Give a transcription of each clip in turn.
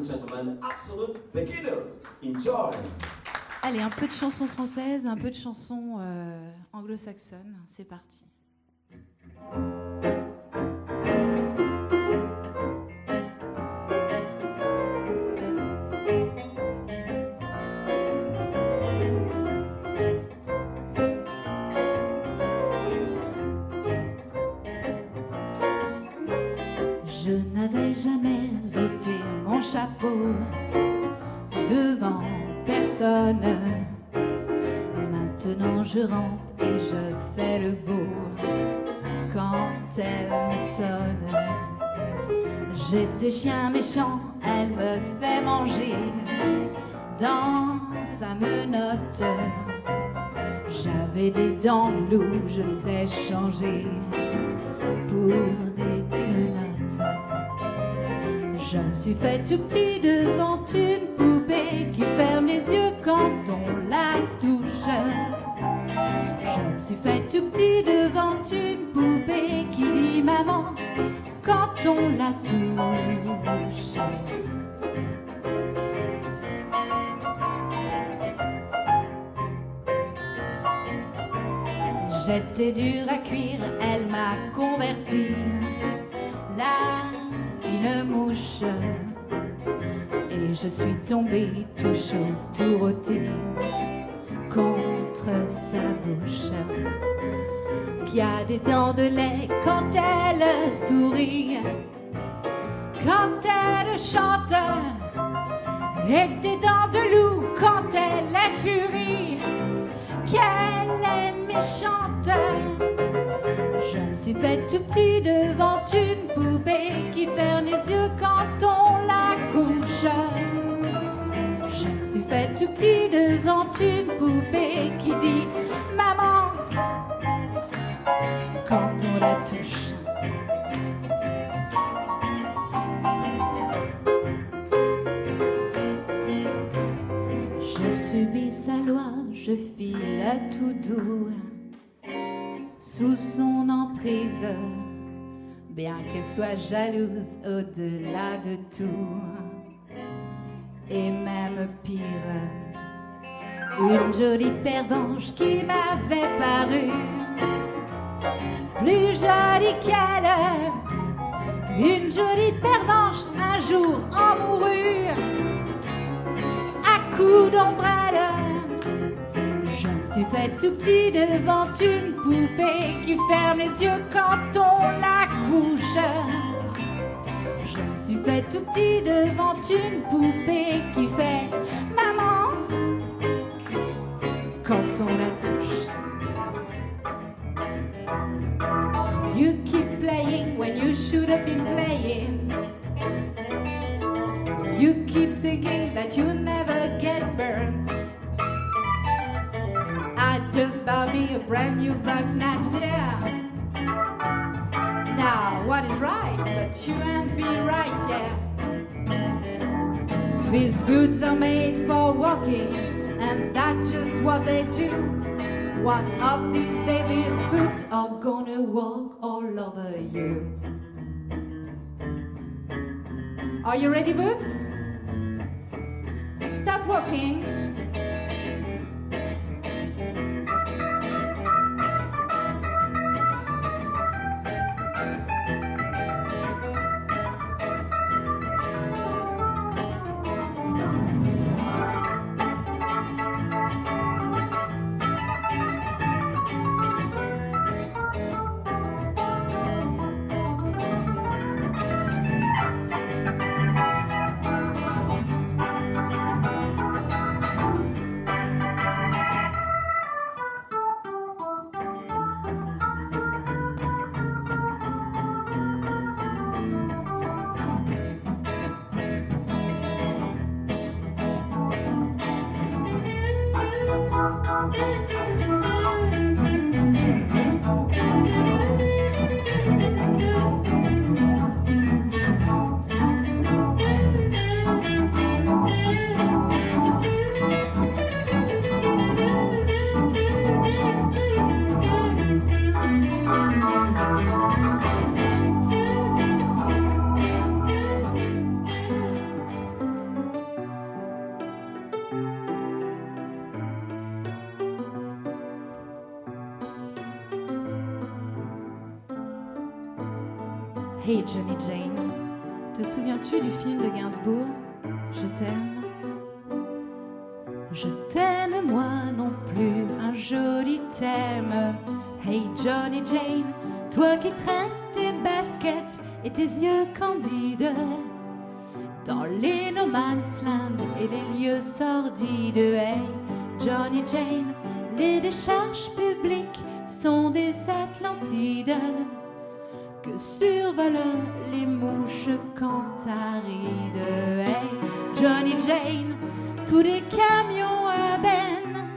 and gentlemen, absolute beginners. Enjoy. Allez, un peu de chansons françaises, un peu de chansons anglo-saxonnes. C'est parti. Je n'avais jamais ôté mon chapeau devant personne. Maintenant je rampe et je fais le beau quand elle me sonne. J'étais chien méchant, elle me fait manger dans sa menotte. J'avais des dents de loup, je les ai changées pour des quenottes. Je me suis fait tout petit devant une poupée qui ferme les yeux quand on la touche. Je me suis fait tout petit devant une poupée qui dit maman quand on la touche. J'étais dure à cuire, elle m'a converti, la fine mouche. Et je suis tombée tout chaud, tout rôti contre sa bouche. Qui a des dents de lait quand elle sourit, quand elle chante, et des dents de loup quand elle est furie, qu'elle est méchante. Je me suis fait tout petit devant une poupée qui ferme les yeux quand on la couche. Je me suis fait tout petit devant une poupée qui dit maman quand on la touche. Je subis sa loi, je file tout doux sous son emprise, bien qu'elle soit jalouse au-delà de tout. Et même pire, une jolie pervenche qui m'avait paru plus jolie qu'elle. Une jolie pervenche un jour en mourut à coups d'ombrelle. Je me suis fait tout petit devant une poupée qui ferme les yeux quand on la couche. Je me suis fait tout petit devant une poupée qui fait maman quand on la touche. You keep playing when you should have been playing. You keep thinking that you'll never get burned. I just bought me a brand new black snatch, yeah. Now what is right, but you ain't be right, yeah. These boots are made for walking, and that's just what they do. One of these days these boots are gonna walk all over you. Are you ready, boots? Start walking. Hey Johnny Jane, te souviens-tu du film de Gainsbourg, Je t'aime? Je t'aime moi non plus, un joli thème. Hey Johnny Jane, toi qui traînes tes baskets et tes yeux candides dans les no man's land et les lieux sordides. Hey Johnny Jane, les décharges publiques sont des Atlantides que survolent les mouches cantarides. Hey Johnny Jane, tous les camions à benne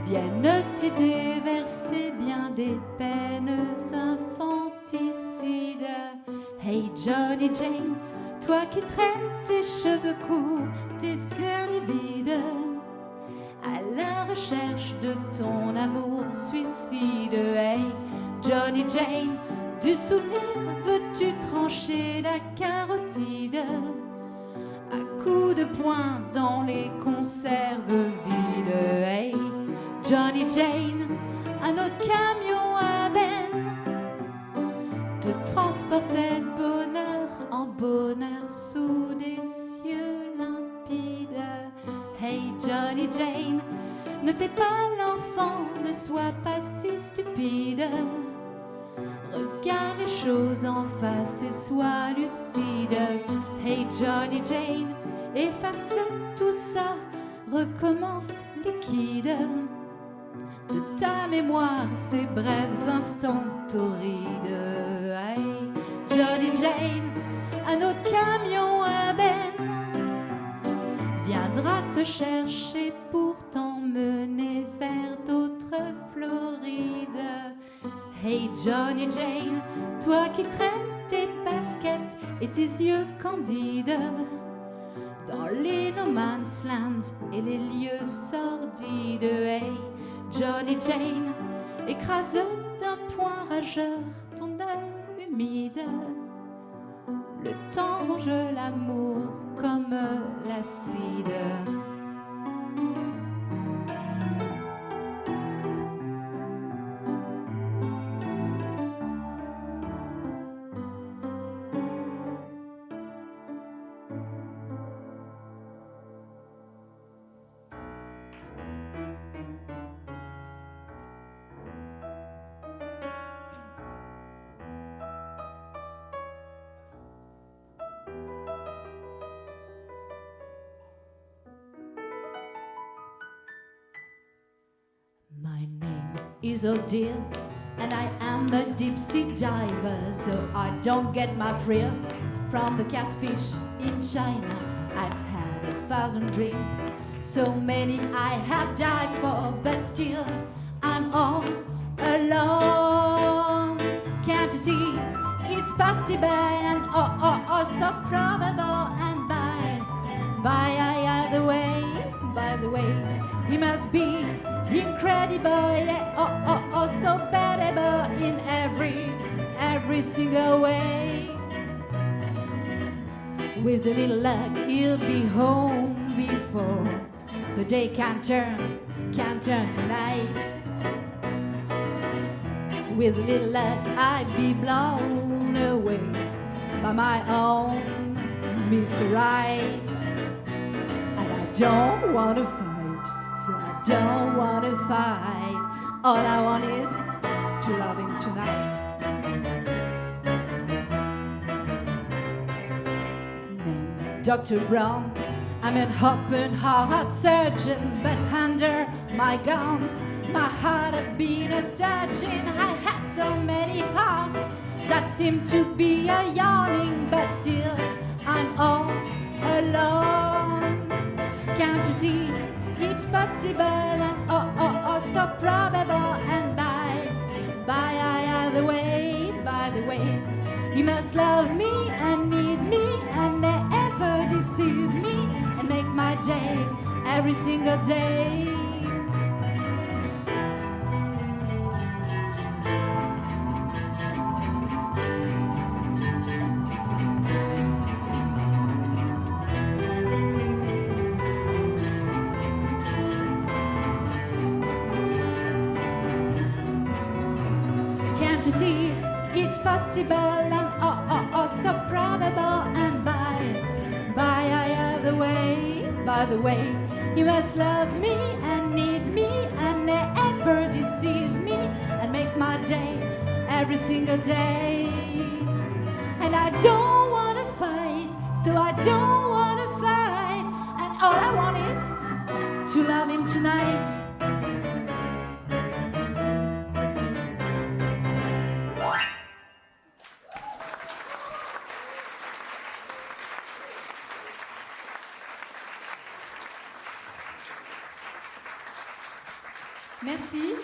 viennent te déverser bien des peines infanticides. Hey Johnny Jane, toi qui traînes tes cheveux courts, tes derniers vides, à la recherche de ton amour suicide. Hey Johnny Jane, du souvenir veux-tu trancher la carotide à coups de poing dans les conserves vides. Hey Johnny Jane, un autre camion à benne te transportait de bonheur en bonheur sous des cieux limpides. Hey Johnny Jane, ne fais pas l'enfant, ne sois pas si stupide. Regarde les choses en face et sois lucide. Hey Johnny Jane, efface tout ça, recommence liquide de ta mémoire ces brefs instants torrides. Hey Johnny Jane, un autre camion à benne viendra te chercher pour t'emmener vers d'autres Florides. Hey Johnny Jane, toi qui traînes tes baskets et tes yeux candides dans les no man's land et les lieux sordides. Hey Johnny Jane, écrase d'un poing rageur ton œil humide. Le temps ronge l'amour comme l'acide. My name is Odile, and I am a deep sea diver, so I don't get my thrills from the catfish in China. I've had 1,000 dreams, so many I have died for, but still I'm all alone. Can't you see it's possible and so probable? And by the way, he must be incredible, yeah, so bearable in every single way. With a little luck, he'll be home before the day can turn tonight. With a little luck, I'd be blown away by my own Mr. Right. And I don't want to fight, so I don't want to fight. All I want is to love him tonight. Named Dr. Brown, I'm an open heart surgeon, but under my gown, my heart had been a surgeon. I had so many hearts that seemed to be a yawning, but still I'm all alone. Can't you see it's possible and so probable? And by the way, you must love me and need me and never deceive me and make my day every single day. Can't you see it's possible and by the way. You must love me and need me and never deceive me and make my day every single day. And I don't wanna fight, so I don't wanna fight. And all I want is to love him tonight. Merci.